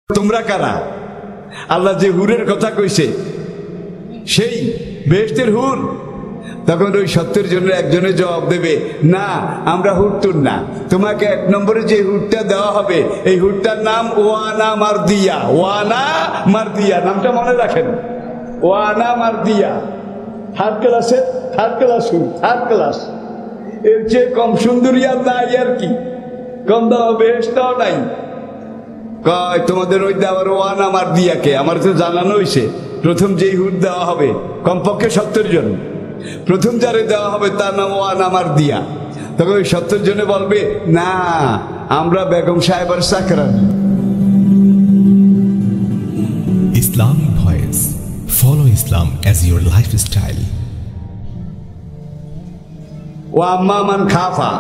তোমরা কারা? আল্লাহ যে হুরের কথা কইছে সেই বেহেশতের হুর। তখন ওই সত্যের জন্য একজনে জবাব দেবে, না আমরা হুরতুর না, তোমাকে এক নম্বরে যে হুরটা দেওয়া হবে এই হুরটার নাম ওয়ানা মারদিয়া। ওয়ানা মারদিয়া নামটা মনে রাখেন, ওয়ানা মারদিয়া। থার্ড ক্লাসের থার্ড ক্লাস হুর, থার্ড ক্লাস। এর চেয়ে কম সুন্দরী আর নাই, আর কি কম দেওয়া বেহেশতাও নাই। কয় তোমাদের ওই দেওয়ার ওয়ানা মারদিয়াকে আমার তো জানানো হয়েছে, প্রথম যেই হুর দেওয়া হবে কমপক্ষে 70 জন, প্রথম যারে দেওয়া হবে তার নাম ওয়ানা মারদিয়া। তখন ওই 70 জনে বলবে, না আমরা বেগম সাহেবের চাকরানি। Islamic Voice. Follow Islam as your lifestyle. ও আম্মা মান খাফা,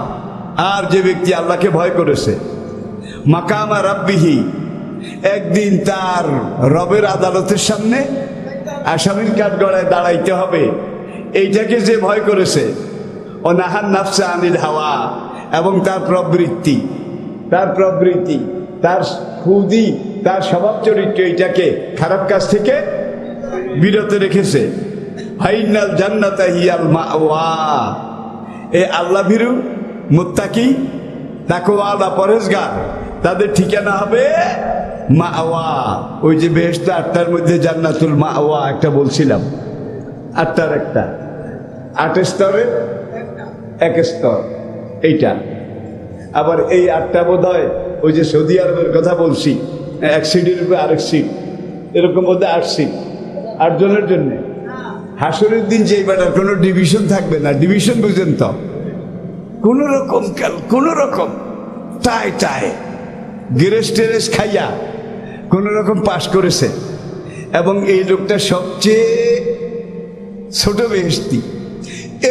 আর যে ব্যক্তি আল্লাহকে ভয় করেছে, মাকামা রাব্বিহি, একদিন তার রবের আদালতের সামনে আসামির কাঠগড়ায় দাঁড়াইতে হবে, এইটাকে যে ভয় করেছে। ও নাহান নাফসা আনিল হাওয়া, এবং তার প্রবৃত্তি তার খুদি, তার স্বভাব চরিত্র এইটাকে খারাপ কাজ থেকে বিরত রেখেছে। ফাইনাল জান্নাতা হিয়াল মাওয়া, এ আল্লাহ ভীরু মুত্তাকি তাকওয়ালা পরহেজগার তাদের ঠিকানা হবে মাওয়া। ওই যে বেহেশত 8টার মধ্যে জান্নাতুল মাওয়া একটা বলছিলাম, 8টার একটা, 8 স্তরের এক স্তর এইটা। আবার এই 8টা বোধ হয় ওই যে সৌদি আরবের কথা বলছি, এক সিটের উপরে আরেক সিট, এরকম বোধ হয় 8 সিট, 8 জনের জন্য। হাসরের দিন যে বেটার কোনো ডিভিশন থাকবে না, ডিভিশন বুঝেন তো, কোন রকম টাই গেরেস টেরেস খাইয়া কোন রকম পাশ করেছে। এবং এই লোকটা সবচেয়ে ছোট বেহেশতি,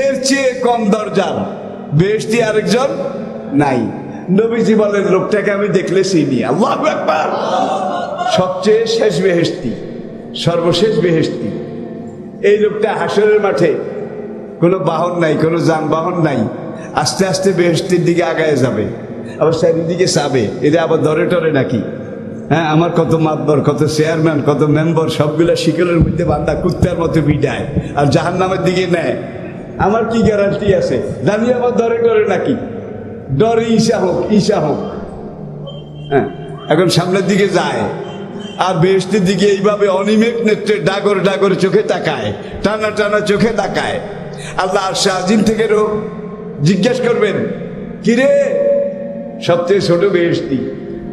এর চেয়ে কম দরজার বেহেশতি আরেকজন নাই। নবীজি বলেন, লোকটাকে আমি দেখলে চিনি, আল্লাহু আকবার। সবচেয়ে শেষ বেহেশতি, সর্বশেষ বেহেশতি। এই লোকটা হাসরের মাঠে কোনো বাহন নাই, কোনো যানবাহন নাই, আস্তে আস্তে বেহেশতের দিকে আগায় যাবে, আবার চারিদিকে চাবে, এটা আবার ধরে টরে নাকি। হ্যাঁ, আমার কত মাতবর, কত চেয়ারম্যান, কত মেম্বার, সবগুলা শিকলের মধ্যে বান্ধা কুত্তার মতো বিডায় আর জাহান্নামের দিকে নেয়। আমার কি গ্যারান্টি আছে জানি আবার ধরে টরে নাকি, ডরে ঈশা হোক। হ্যাঁ, এখন সামনের দিকে যায় আর বেহেশতের দিকে এইভাবে অনিমেক নেত্রে ডাগর চোখে তাকায়, টানা চোখে তাকায়। আল্লাহ আরশে আজিম থেকে জিজ্ঞেস করবেন, কিরে সবচেয়ে ছোট বেহেশতি,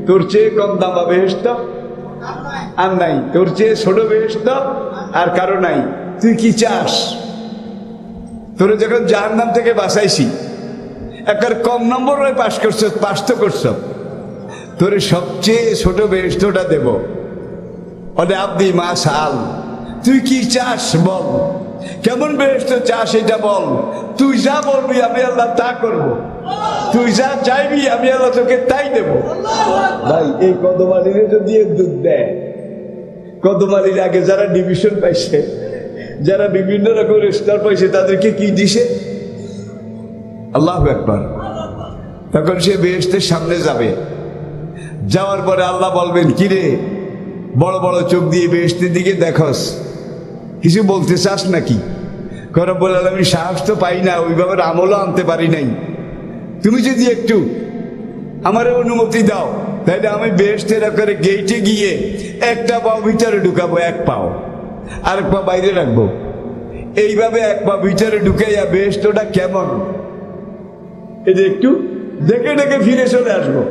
তোর চেয়ে কম দামা বেহেশত আর নাই, তোর চেয়ে ছোট বেহেশত আর কারো নাই, তুই কি চাস? তোরে যখন জাহান্নাম থেকে বাঁচাইছি, একবার কম নম্বর পাস তো করছ, তোরে সবচেয়ে ছোট বেহেশতটা দেব। ওরে আব্দি মা সাল, তুই কি চাস বল, কেমন বেহেশত চাস এটা বল। তুই যা বলবি আমি আল্লাহ তা করব, তুই যা চাইবি আমি আল্লাহ তোকে তাই দেব। ভাই, এই কদমালিরে যদি দুধ দেয়, কদমালির আগে যারা ডিভিশন পাইছে, যারা বিভিন্ন রকম স্তর পাইছে, তাদেরকে কি দিছে? আল্লাহু আকবার। তখন সে বেহেশতের সামনে যাবে, যাওয়ার পরে আল্লাহ বলবেন, কিরে বড় বড় চোখ দিয়ে বেহেশতের দিকে দেখস, কিছু বলতে চাস নাকি? রব্বুল আলামিন সাহস তো পাই না, ওইভাবে আমলও আনতে পারি নাই, তুমি যদি একটু আমার অনুমতি দাও তাহলে আমি বেহেশতের আকারে গেইটে গিয়ে একটা পাও ভিতরে ঢুকাবো, এক পাও, আরেক পা বাইরে রাখবো, এইভাবে এক পা ভিতরে ঢুকাইয়া বেহেশতটা কেমন এই যে একটু দেখে ফিরে চলে আসবো।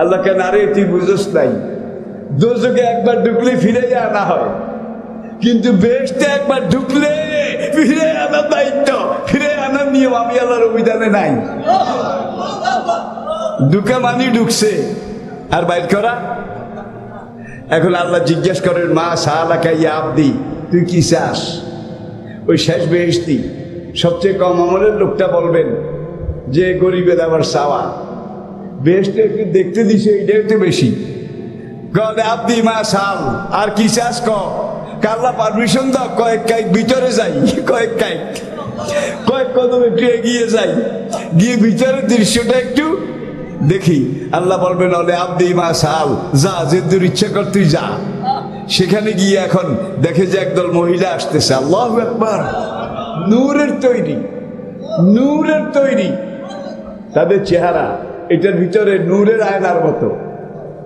আল্লাহ কেন, আরে তুই বুঝোস নাই, দোজকে একবার ঢুকলে ফিরে আনা হয়, কিন্তু বেহেশতে একবার ঢুকলে ফিরে আনার দায়িত্ব, ফিরে আনার নিয়ম আমি আল্লাহর অভিধানে নাই। ঢুকা মানি ঢুকছে, আর বাইর করা। এখন আল্লাহ জিজ্ঞেস করেন, মা সালাকা ইয়া আব্দি, তুই কি চাস? ওই শেষ বেহেশতি সবচেয়ে কম আমলের লোকটা বলবেন যে গরিবের আবার চাওয়া, বেহেশতে একটু দেখতে দিছে, এইটাই তো বেশি। আব্দি মা সাল, আর কি চাস ক? আল্লাহ পারমিশন দাও, কয়েক কাইক ভিতরে যাই, কয়েক কদম একটু এগিয়ে যাই, গিয়ে ভিতরের দৃশ্যটা একটু দেখি আল্লাহ বলবেন অলে আব্দি মা সাল, যা যে দূর ইচ্ছা কর তুই যা। সেখানে গিয়ে এখন দেখে যে একদল মহিলা আসতেছে, আল্লাহু আকবার, নূরের তৈরি, নূরের তৈরি তাদের চেহারা, এটার ভিতরে নূরের আয়নার মতো।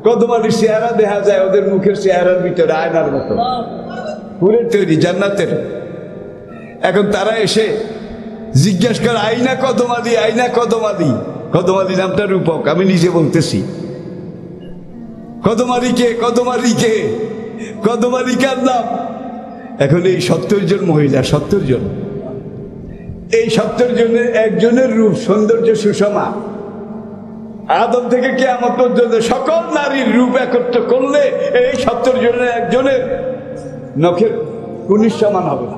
কদম আলীর চেহারা দেখা যায় ওদের মুখের চেহারার ভিতরে আয়নার মতো, নূরের তৈরি, জান্নাতের। এখন তারা এসে জিজ্ঞাসা করে, আইনা কদম আলী, আইনা কদম আলী। কদম আলী নামটা রূপক, আমি নিজে বলতেছি। কদম আলী কে? কদম আলী কে? কদম আলী কার নাম? এখন এই 70 জন মহিলা, 70 জন, এই 70 জনের একজনের রূপ সৌন্দর্য সুষমা। আদম থেকে কিয়ামত পর্যন্ত সকল নারীর রূপ একত্র করলে এই 70 জনের একজনের নখের কুনিশ সমান হবে না।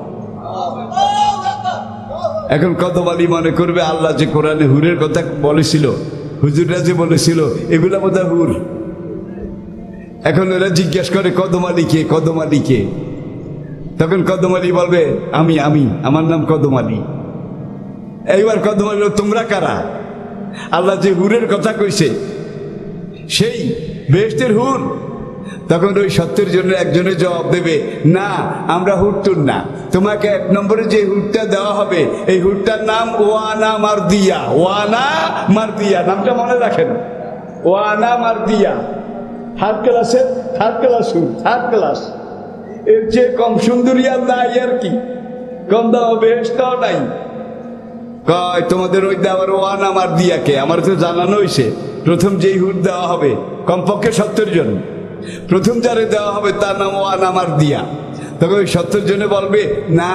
এখন কদম আলী মনে করবে আল্লাহ যে কোরআনে হুরের কথা বলেছিল, হুজুররা যে বলেছিল, এগুলা বোধহয় হুর। এখন ওরা জিজ্ঞাসা করে কদম আলী কে? কদম আলী কে? তখন কদম আলী বলবে, আমি আমি আমার নাম কদম আলী। এইবার কদম আলী, তোমরা কারা? আল্লাহ যে হুরের কথা কইছে সেই বেহেশতের হুর। তখন ওই 70 জনের একজনের জবাব দেবে, না আমরা হুরতুন না, তোমাকে 1 নম্বরে যে হুরটা দেওয়া হবে এই হুরটার নাম ওয়ানা মারদিয়া। ওয়ানা মারদিয়া নামটা মনে রাখেন, ওয়ানা মারদিয়া। থার্ড ক্লাসের থার্ড ক্লাস হুর, থার্ড ক্লাস। এর চেয়ে কম সুন্দরী আর নাই, আর কি কম দাও বেহেশতও নাই। কয় তোমাদের ওই দেওয়ার ওয়ানা মারদিয়াকে আমার তো জানানো হয়েছে, প্রথম যেই হুর দেওয়া হবে কমপক্ষে 70 জন, প্রথম যারে দেওয়া হবে তার নাম ওয়ানা মারদিয়া। তখন ওই 70 জনে বলবে, না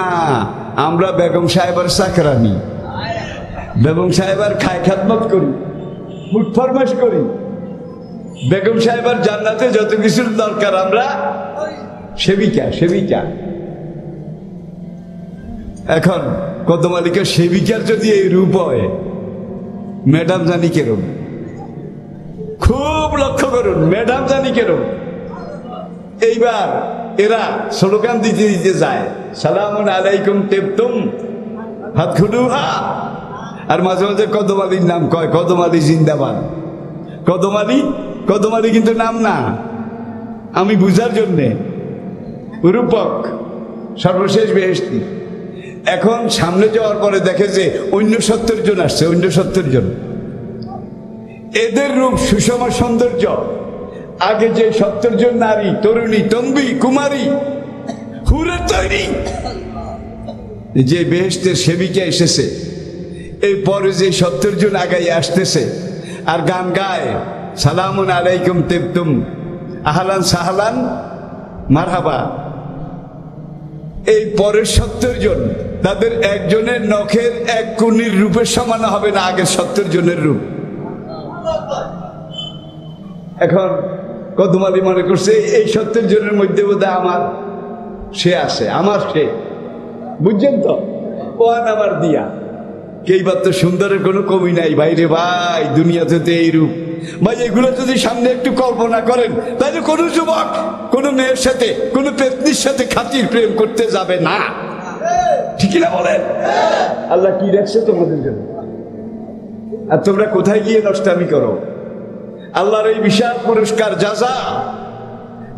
আমরা বেগম সাহেবের চাকরানি, বেগম সাহেবের খায় খাদমত করি, মুখ ফরমাস করি, বেগম সাহেবের জান্নাতে যত কিছুর দরকার আমরা সেবিকা, সেবিকা। এখন কদম আলীকে সেবিকার যদি এই রূপ হয়, ম্যাডাম জানি কেরম, খুব লক্ষ্য করুন, ম্যাডাম জানি কেরম। এইবার এরা স্লোগান দিতে দিতে যায়, সালামুন আলাইকুম তেবতুম ফাদখুলুহা। আর মাঝে মাঝে কদম আলীর নাম কয়, কদম আলী জিন্দাবাদ। কদম আলী, কদম আলী কিন্তু নাম না, আমি বুঝার জন্যে রূপক, সর্বশেষ বেহেশতি। এখন সামনে যাওয়ার পরে দেখে যে অন্য 70 জন আসছে, অন্য 70 জন। এদের রূপ সুষম সৌন্দর্য। আগে যে 70 জন নারী, তরুণী, তম্বি, কুমারী, হুরের তৈরি, যে বেহেশতের সেবিকা এসেছে, এই পরে যে 70 জন আগাই আসতেছে আর গান গায়, সালামুন আলাইকুম তেবতুম আহলান সাহলান মারহাবা। এই পরের 70 জন, তাদের একজনের নখের 1 কুনির রূপের সমান হবে না আগের 70 জনের রূপ। এখন কদম আলী মনে করছে এই 70 জনের মধ্যে বোধহয় আমার সে আছে, আমার সে, বুঝছেন তো, ওয়ান আমার দিয়া। কেইবার তো সুন্দরের কোনো কমি নাই ভাইরে ভাই, দুনিয়াতে তো এই রূপ ভাই। এগুলো যদি সামনে একটু কল্পনা করেন, তাহলে কোনো যুবক কোনো মেয়ের সাথে, কোনো পেতনির সাথে খাতির প্রেম করতে যাবে না, ঠিকই না বলেন? আল্লাহ কি রাখছে তোমাদের জন্য, আর তোমরা কোথায় গিয়ে নষ্টামি করো? আল্লাহর এই বিশাল পুরস্কার জাযা,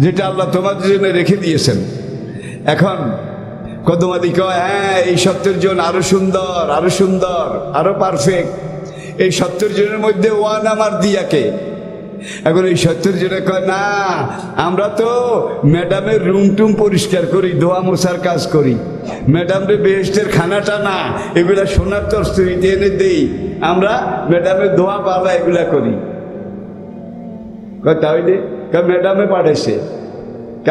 যেটা আল্লাহ তোমাদের জন্য রেখে দিয়েছেন। এখন কদম আলী কয়, হ্যাঁ এই 70 জন আরো সুন্দর, আরো সুন্দর, আরো পারফেক্ট। এই 70 জনের মধ্যে ওয়ানা মারদিয়াকে। এখন এই 70 জনে কয়, না আমরা তো ম্যাডামের রুম টুম পরিষ্কার করি, ধোয়া মোছার কাজ করি, ম্যাডামের বেহেশতের খানাটা না এগুলা সোনার তরস্তুরিতে এনে দেই, আমরা ম্যাডামের ধোয়া পালা এগুলা করি। তাহলে ম্যাডামে পাঠাইছে,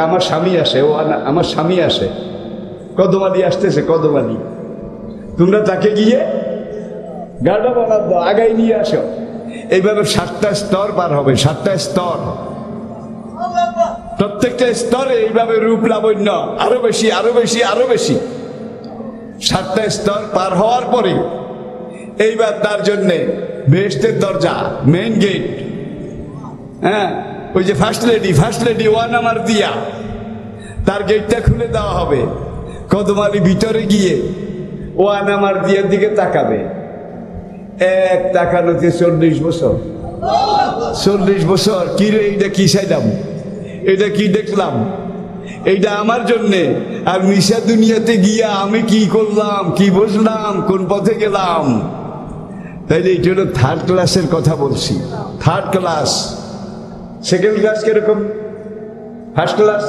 আমার স্বামী আসে, ও আমার স্বামী আসে, কদম আলী আসতেছে, কদম আলী তোমরা তাকে গিয়ে গাড়া বানাব, আগাই নিয়ে আসো। এইভাবে 7টা স্তর পার হবে, 7টা স্তর, প্রত্যেকটা স্তরে এইভাবে রূপ লাবণ্য আরো বেশি, আরো বেশি, আরো বেশি। 7টা স্তর পার হওয়ার পরে এইবার তার জন্যে বেহেশতের দরজা, মেইন গেট, হ্যাঁ ওই যে ফার্স্ট লেডি ওয়ানা মারদিয়া, তার গেটটা খুলে দেওয়া হবে। কদম আলী ভিতরে গিয়ে ওয়ানা মারদিয়ার দিকে তাকাবে, এক তাকানোতে 40 বছর। 40 বছর কি রে, এইটা কি চাইলাম, এটা কি দেখলাম, এইটা আমার জন্যে। আর মিশা দুনিয়াতে গিয়া আমি কি করলাম, কি বুঝলাম, কোন পথে গেলাম। তাইলে এইটা হলো থার্ড ক্লাসের কথা বলছি। থার্ড ক্লাস, সেকেন্ড ক্লাস কিরকম, ফার্স্ট ক্লাস,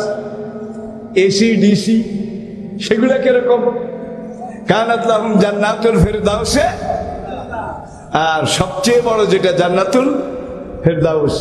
এসি ডিসি সেগুলা কিরকম, কানাত লাহুম জান্নাতুল ফিরদাউস, আর সবচেয়ে বড় যেটা জান্নাতুল ফেরদাউস।